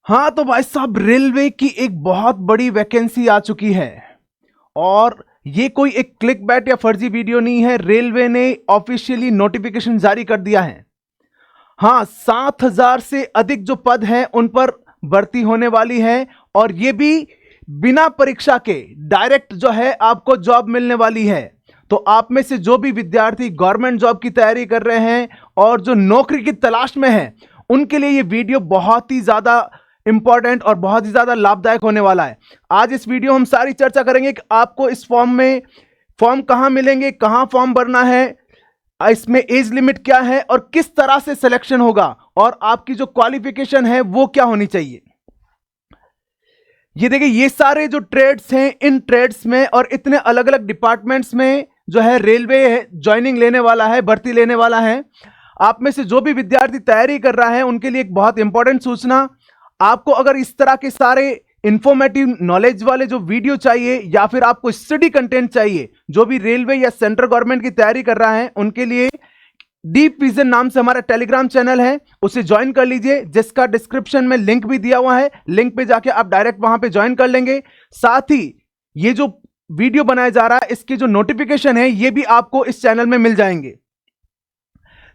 हाँ तो भाई साहब, रेलवे की एक बहुत बड़ी वैकेंसी आ चुकी है और ये कोई एक क्लिक बैट या फर्जी वीडियो नहीं है। रेलवे ने ऑफिशियली नोटिफिकेशन जारी कर दिया है। हाँ, 7,000 से अधिक जो पद हैं उन पर भर्ती होने वाली है और ये भी बिना परीक्षा के डायरेक्ट जो है आपको जॉब मिलने वाली है। तो आप में से जो भी विद्यार्थी गवर्नमेंट जॉब की तैयारी कर रहे हैं और जो नौकरी की तलाश में हैं, उनके लिए ये वीडियो बहुत ही ज्यादा इंपॉर्टेंट और बहुत ही ज्यादा लाभदायक होने वाला है। आज इस वीडियो हम सारी चर्चा करेंगे कि आपको इस फॉर्म कहां मिलेंगे, कहां फॉर्म भरना है, इसमें एज लिमिट क्या है और किस तरह से सिलेक्शन होगा और आपकी जो क्वालिफिकेशन है वो क्या होनी चाहिए। ये देखिए, ये सारे जो ट्रेड्स हैं, इन ट्रेड्स में और इतने अलग अलग डिपार्टमेंट्स में जो है रेलवे ज्वाइनिंग लेने वाला है, भर्ती लेने वाला है। आप में से जो भी विद्यार्थी तैयारी कर रहा है उनके लिए एक बहुत इंपॉर्टेंट सूचना, आपको अगर इस तरह के सारे इंफॉर्मेटिव नॉलेज वाले जो वीडियो चाहिए या फिर आपको स्टडी कंटेंट चाहिए, जो भी रेलवे या सेंट्रल गवर्नमेंट की तैयारी कर रहा है उनके लिए डीप विजन नाम से हमारा टेलीग्राम चैनल है, उसे ज्वाइन कर लीजिए, जिसका डिस्क्रिप्शन में लिंक भी दिया हुआ है। लिंक पे जाके आप डायरेक्ट वहां पे ज्वाइन कर लेंगे। साथ ही ये जो वीडियो बनाया जा रहा है इसकी जो नोटिफिकेशन है ये भी आपको इस चैनल में मिल जाएंगे।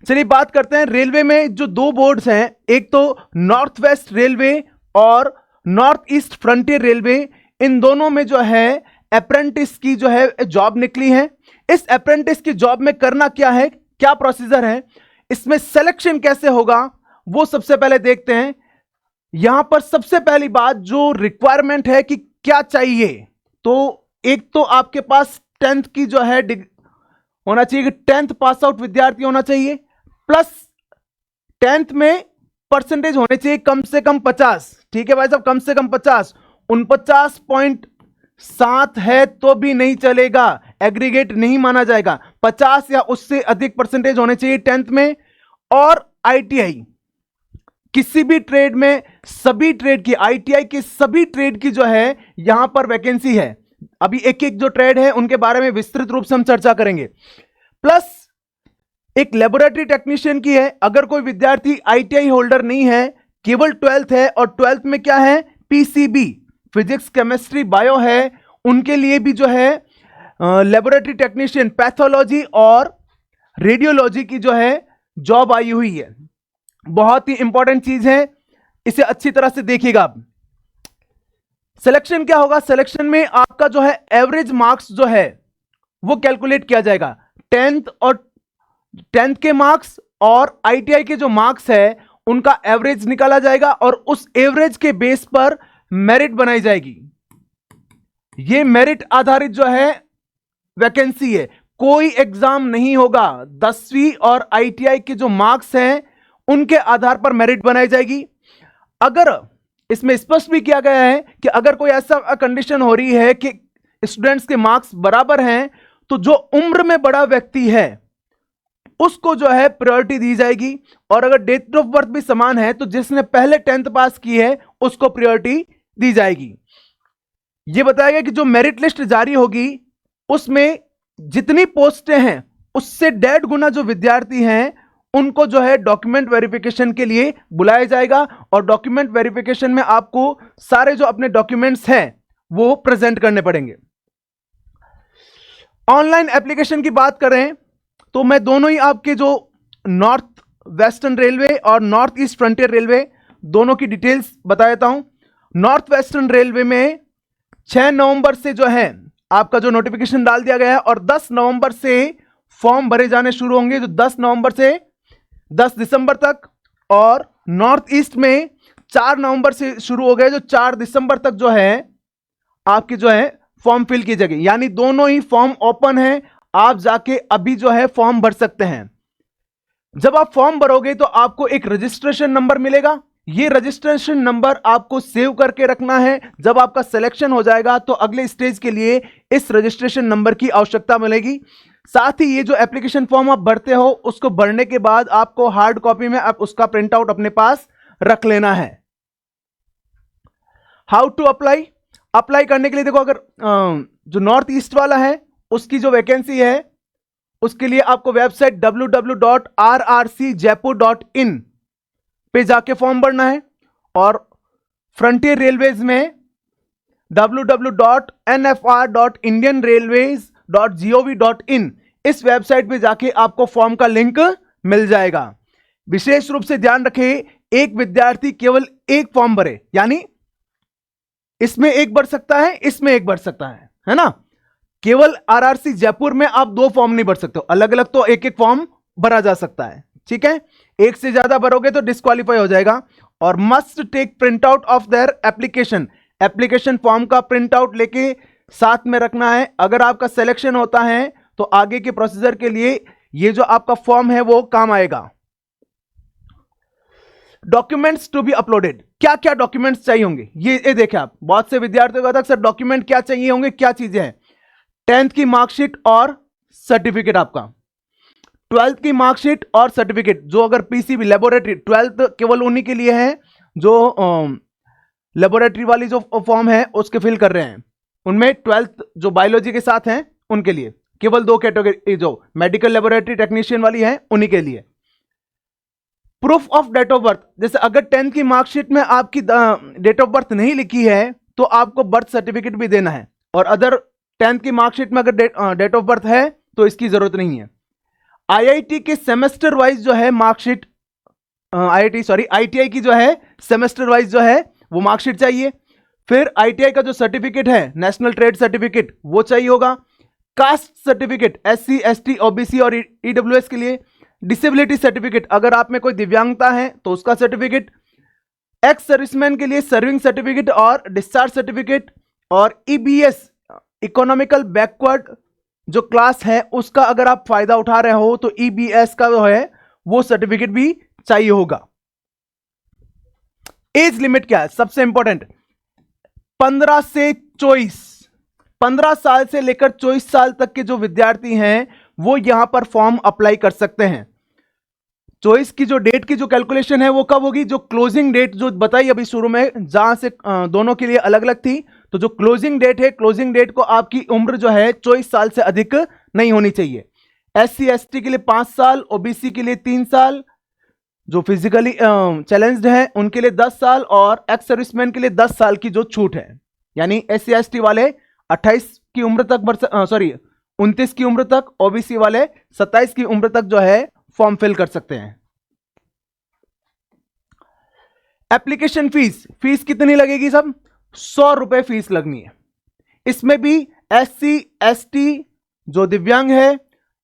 चलिए बात करते हैं रेलवे में जो दो बोर्ड्स हैं, एक तो नॉर्थ वेस्ट रेलवे और नॉर्थ ईस्ट फ्रंटियर रेलवे। इन दोनों में जो है अप्रेंटिस की जो है जॉब निकली है। इस अप्रेंटिस की जॉब में करना क्या है, क्या प्रोसीजर है, इसमें सिलेक्शन कैसे होगा, वो सबसे पहले देखते हैं। यहां पर सबसे पहली बात जो रिक्वायरमेंट है कि क्या चाहिए, तो एक तो आपके पास 10th की जो है होना चाहिए कि 10th पास आउट विद्यार्थी होना चाहिए, प्लस 10th में परसेंटेज होने चाहिए कम से कम 50। ठीक है भाई साहब, कम से कम 50। 49.7 है तो भी नहीं चलेगा, एग्रीगेट नहीं माना जाएगा। 50 या उससे अधिक परसेंटेज होने चाहिए 10th में। और आईटीआई किसी भी ट्रेड में, सभी ट्रेड की, आईटीआई की सभी ट्रेड की जो है यहां पर वैकेंसी है। अभी एक एक जो ट्रेड है उनके बारे में विस्तृत रूप से हम चर्चा करेंगे। प्लस एक लेबोरेटरी टेक्नीशियन की है। अगर कोई विद्यार्थी आईटीआई होल्डर नहीं है, केवल 12th है और 12th में क्या है, पीसीबी, फिजिक्स केमिस्ट्री बायो है, उनके लिए भी जो है लेबोरेटरी टेक्नीशियन, पैथोलॉजी और रेडियोलॉजी की जो है जॉब आई हुई है। बहुत ही इंपॉर्टेंट चीज है, इसे अच्छी तरह से देखिएगा आप। सिलेक्शन क्या होगा, सिलेक्शन में आपका जो है एवरेज मार्क्स जो है वो कैलकुलेट किया जाएगा। 10th के मार्क्स और आईटीआई के जो मार्क्स है उनका एवरेज निकाला जाएगा और उस एवरेज के बेस पर मेरिट बनाई जाएगी। ये मेरिट आधारित जो है वैकेंसी है, कोई एग्जाम नहीं होगा। 10वीं और आईटीआई के जो मार्क्स हैं उनके आधार पर मेरिट बनाई जाएगी। अगर इसमें स्पष्ट भी किया गया है कि अगर कोई ऐसा कंडीशन हो रही है कि स्टूडेंट्स के मार्क्स बराबर हैं, तो जो उम्र में बड़ा व्यक्ति है उसको जो है प्रायोरिटी दी जाएगी। और अगर डेट ऑफ बर्थ भी समान है तो जिसने पहले 10th पास की है उसको प्रायोरिटी दी जाएगी। यह बताया गया कि जो मेरिट लिस्ट जारी होगी उसमें जितनी पोस्टें हैं उससे 1.5 गुना जो विद्यार्थी हैं उनको जो है डॉक्यूमेंट वेरिफिकेशन के लिए बुलाया जाएगा। और डॉक्यूमेंट वेरिफिकेशन में आपको सारे जो अपने डॉक्यूमेंट्स हैं वो प्रेजेंट करने पड़ेंगे। ऑनलाइन एप्लीकेशन की बात करें तो मैं दोनों ही आपके जो नॉर्थ वेस्टर्न रेलवे और नॉर्थ ईस्ट फ्रंटियर रेलवे दोनों की डिटेल्स बता देता हूं। नॉर्थ वेस्टर्न रेलवे में 6 नवंबर से जो है आपका जो नोटिफिकेशन डाल दिया गया है और 10 नवंबर से फॉर्म भरे जाने शुरू होंगे, जो 10 नवंबर से 10 दिसंबर तक। और नॉर्थ ईस्ट में 4 नवंबर से शुरू हो गए, जो 4 दिसंबर तक जो है आपके जो है फॉर्म फिल किए जाएंगे। यानी दोनों ही फॉर्म ओपन है, आप जाके अभी जो है फॉर्म भर सकते हैं। जब आप फॉर्म भरोगे तो आपको एक रजिस्ट्रेशन नंबर मिलेगा। ये रजिस्ट्रेशन नंबर आपको सेव करके रखना है। जब आपका सिलेक्शन हो जाएगा तो अगले स्टेज के लिए इस रजिस्ट्रेशन नंबर की आवश्यकता मिलेगी। साथ ही ये जो एप्लीकेशन फॉर्म आप भरते हो उसको भरने के बाद आपको हार्ड कॉपी में आप उसका प्रिंट आउट अपने पास रख लेना है। हाउ टू अप्लाई करने के लिए देखो, अगर जो नॉर्थ ईस्ट वाला है उसकी जो वैकेंसी है उसके लिए आपको वेबसाइट www.rrcjaipur.in पे जाके फॉर्म भरना है। और फ्रंटियर रेलवेज में www.nfr.indianrailways.gov.in इस वेबसाइट पे जाके आपको फॉर्म का लिंक मिल जाएगा। विशेष रूप से ध्यान रखें, एक विद्यार्थी केवल एक फॉर्म भरे, यानी इसमें एक भर सकता है, इसमें एक भर सकता है ना। केवल आरआरसी जयपुर में आप 2 फॉर्म नहीं भर सकते हो, अलग अलग तो एक एक फॉर्म भरा जा सकता है, ठीक है। एक से ज्यादा भरोगे तो डिस्क्वालीफाई हो जाएगा। और must take print out of their application form का प्रिंट आउट लेके साथ में रखना है। अगर आपका सिलेक्शन होता है तो आगे के प्रोसीजर के लिए ये जो आपका फॉर्म है वो काम आएगा। डॉक्यूमेंट्स टू बी अपलोडेड, क्या क्या डॉक्यूमेंट्स चाहिए होंगे ये देखें आप। बहुत से विद्यार्थियों का था सर डॉक्यूमेंट क्या चाहिए होंगे, क्या चीजें हैं। 10th की मार्कशीट और सर्टिफिकेट, आपका 12th की मार्कशीट और सर्टिफिकेट। जो अगर पीसीबी लेबोरेटरी 12th केवल उन्हीं के लिए है जो लेबोरेटरी वाली जो फॉर्म है उसके फिल कर रहे हैं, उनमें 12th जो बायोलॉजी के साथ हैं उनके लिए केवल 2 कैटेगरी, जो मेडिकल लेबोरेटरी टेक्नीशियन वाली है उन्हीं के लिए। Proof of date of birth, जैसे अगर 10th की मार्कशीट में आपकी डेट ऑफ बर्थ नहीं लिखी है तो आपको बर्थ सर्टिफिकेट भी देना है, और अदर 10th की मार्कशीट में अगर डेट ऑफ बर्थ है तो इसकी जरूरत नहीं है। आईआईटी के सेमेस्टर वाइज जो है मार्कशीट, आईटीआई की जो है सेमेस्टर वाइज जो है वो मार्कशीट चाहिए। फिर आईटीआई का जो सर्टिफिकेट है नेशनल ट्रेड सर्टिफिकेट वो चाहिए होगा। Caste certificate SC ST OBC और EWS के लिए। डिसेबिलिटी सर्टिफिकेट, अगर आप में कोई दिव्यांगता है तो उसका सर्टिफिकेट। एक्स सर्विसमैन के लिए सर्विंग सर्टिफिकेट और डिस्चार्ज सर्टिफिकेट। और EBS इकोनॉमिकल बैकवर्ड जो क्लास है उसका अगर आप फायदा उठा रहे हो तो EBS का जो है वो सर्टिफिकेट भी चाहिए होगा। एज लिमिट क्या है, सबसे इंपॉर्टेंट, 15 से 24, 15 साल से लेकर 24 साल तक के जो विद्यार्थी हैं वो यहां पर फॉर्म अप्लाई कर सकते हैं। 24 की जो डेट की जो कैलकुलेशन है वो कब होगी, जो क्लोजिंग डेट जो बताई अभी शुरू में, जहां से दोनों के लिए अलग अलग थी, तो जो क्लोजिंग डेट है, क्लोजिंग डेट को आपकी उम्र जो है 24 साल से अधिक नहीं होनी चाहिए। SC ST के लिए 5 साल, OBC के लिए 3 साल, जो फिजिकली चैलेंज्ड है उनके लिए 10 साल, और एक्स सर्विसमैन के लिए 10 साल की जो छूट है। यानी SC ST वाले 28 की उम्र तक 29 की उम्र तक, OBC वाले 27 की उम्र तक जो है फॉर्म फिल कर सकते हैं। एप्लीकेशन फीस कितनी लगेगी सब, 100 रुपए फीस लगनी है। इसमें भी SC ST जो दिव्यांग है,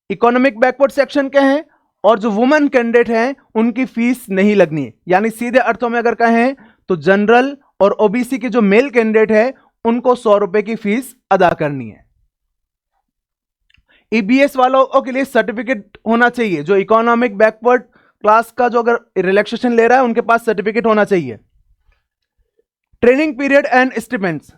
इकोनॉमिक बैकवर्ड सेक्शन के हैं और जो वुमेन कैंडिडेट हैं उनकी फीस नहीं लगनी है। यानी सीधे अर्थों में अगर कहें तो जनरल और OBC के जो मेल कैंडिडेट है उनको 100 रुपए की फीस अदा करनी है। EBS वालों के लिए सर्टिफिकेट होना चाहिए, जो इकोनॉमिक बैकवर्ड क्लास का जो अगर रिलैक्सेशन ले रहा है उनके पास सर्टिफिकेट होना चाहिए। ट्रेनिंग पीरियड एंड स्टिपेंड्स,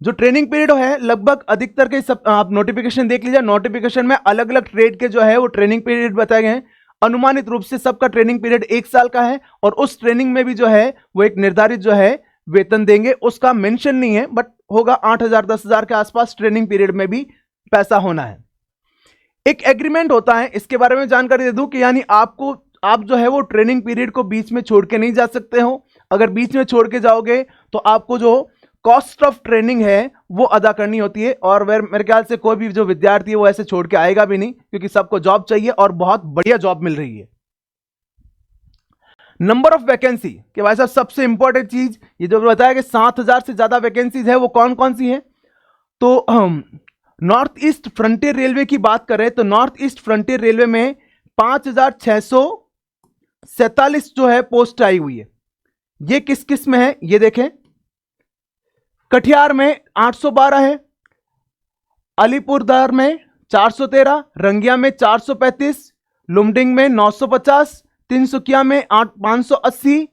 जो ट्रेनिंग पीरियड है लगभग अधिकतर के सब आप नोटिफिकेशन देख लीजिए, नोटिफिकेशन में अलग अलग ट्रेड के जो है वो ट्रेनिंग पीरियड बताए गए हैं। अनुमानित रूप से सबका ट्रेनिंग पीरियड 1 साल का है, और उस ट्रेनिंग में भी जो है वो एक निर्धारित जो है वेतन देंगे, उसका मेंशन नहीं है बट होगा 8,000 10,000 के आसपास ट्रेनिंग पीरियड में भी पैसा होना है। एक एग्रीमेंट होता है, इसके बारे में जानकारी दे दूं कि यानी आप जो है वो ट्रेनिंग पीरियड को बीच में छोड़ के नहीं जा सकते हो। अगर बीच में छोड़ के जाओगे तो आपको जो कॉस्ट ऑफ ट्रेनिंग है वो अदा करनी होती है, और मेरे ख्याल से कोई भी जो विद्यार्थी है वो ऐसे छोड़ के आएगा भी नहीं, क्योंकि सबको जॉब चाहिए और बहुत बढ़िया जॉब मिल रही है। नंबर ऑफ वैकेंसी के भाई साहब सबसे इंपॉर्टेंट चीज ये जो बताया कि 7,000 से ज्यादा वैकेंसीज है, वो कौन कौन सी है। तो नॉर्थ ईस्ट फ्रंटियर रेलवे की बात करें तो नॉर्थ ईस्ट फ्रंटियर रेलवे में 5,647 जो है पोस्ट आई हुई है। ये किस किस में है ये देखें, कटिहार में 812 है, अलीपुरद्वार में 413, रंगिया में 435, लुमडिंग में 950, तिनसुकिया में 580,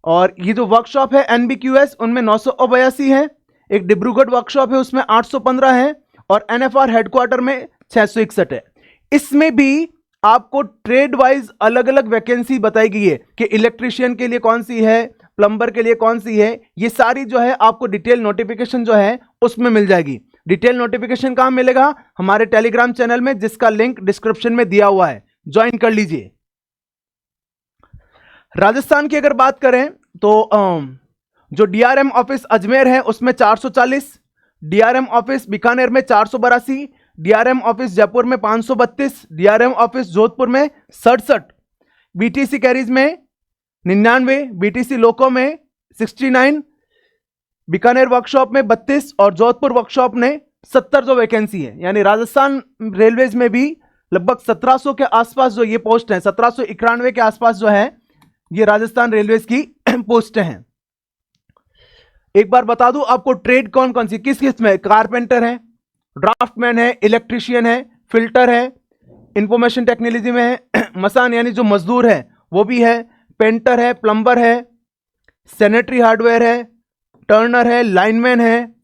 और ये जो वर्कशॉप है NBQS उनमें 982 है। एक डिब्रूगढ़ वर्कशॉप है उसमें 815 है, और NFR हेडक्वार्टर में 661 है। इसमें भी आपको ट्रेड वाइज अलग अलग वैकेंसी बताई गई है कि इलेक्ट्रिशियन के लिए कौन सी है, प्लम्बर के लिए कौन सी है, ये सारी जो है आपको डिटेल नोटिफिकेशन जो है उसमें मिल जाएगी। डिटेल नोटिफिकेशन कहां मिलेगा, हमारे टेलीग्राम चैनल में, जिसका लिंक डिस्क्रिप्शन में दिया हुआ है, ज्वाइन कर लीजिए। राजस्थान की अगर बात करें तो जो डीआरएम ऑफिस अजमेर है उसमें 440, डीआरएम ऑफिस बीकानेर में 482, डीआरएम ऑफिस जयपुर में 532, डीआरएम ऑफिस जोधपुर में 67, बीटीसी कैरीज में 99, बीटीसी लोको में 69, बीकानेर वर्कशॉप में 32 और जोधपुर वर्कशॉप में 70 जो वैकेंसी है। यानी राजस्थान रेलवेज में भी लगभग 1700 के आसपास जो ये पोस्ट है, 1791 के आसपास जो है ये राजस्थान रेलवेज की पोस्ट हैं। एक बार बता दूं आपको ट्रेड कौन कौन सी किस किस में, कारपेंटर है, ड्राफ्टमैन है, इलेक्ट्रीशियन है, फिल्टर है, इंफॉर्मेशन टेक्नोलॉजी में है, मसान यानी जो मजदूर है वो भी है, पेंटर है, प्लम्बर है, सैनिटरी हार्डवेयर है, टर्नर है, लाइनमैन है,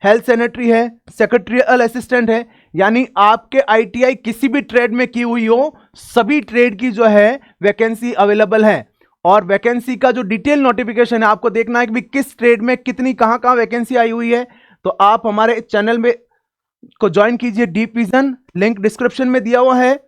हेल्थ सैनिटरी है, सेक्रेटरियल असिस्टेंट है। यानी आपके आईटीआई किसी भी ट्रेड में की हुई हो, सभी ट्रेड की जो है वैकेंसी अवेलेबल है। और वैकेंसी का जो डिटेल नोटिफिकेशन है आपको देखना है कि किस ट्रेड में कितनी कहां वैकेंसी आई हुई है, तो आप हमारे चैनल में को ज्वाइन कीजिए। डीप विजन लिंक डिस्क्रिप्शन में दिया हुआ है,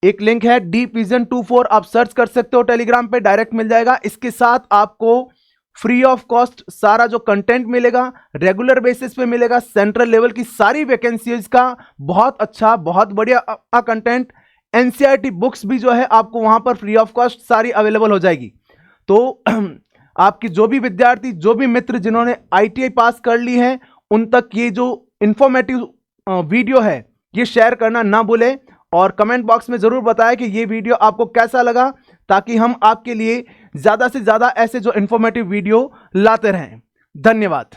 एक लिंक है डीप विजन 24, आप सर्च कर सकते हो, टेलीग्राम पे डायरेक्ट मिल जाएगा। इसके साथ आपको फ्री ऑफ कॉस्ट सारा जो कंटेंट मिलेगा, रेगुलर बेसिस पे मिलेगा, सेंट्रल लेवल की सारी वैकेंसीज का बहुत अच्छा बहुत बढ़िया कंटेंट, एनसीईआरटी बुक्स भी जो है आपको वहां पर फ्री ऑफ कॉस्ट सारी अवेलेबल हो जाएगी। तो आपकी जो भी विद्यार्थी, जो भी मित्र जिन्होंने आईटीआई पास कर ली है, उन तक ये जो इंफॉर्मेटिव वीडियो है ये शेयर करना ना भूलें और कमेंट बॉक्स में जरूर बताएं कि ये वीडियो आपको कैसा लगा, ताकि हम आपके लिए ज्यादा से ज्यादा ऐसे जो इंफॉर्मेटिव वीडियो लाते रहें। धन्यवाद।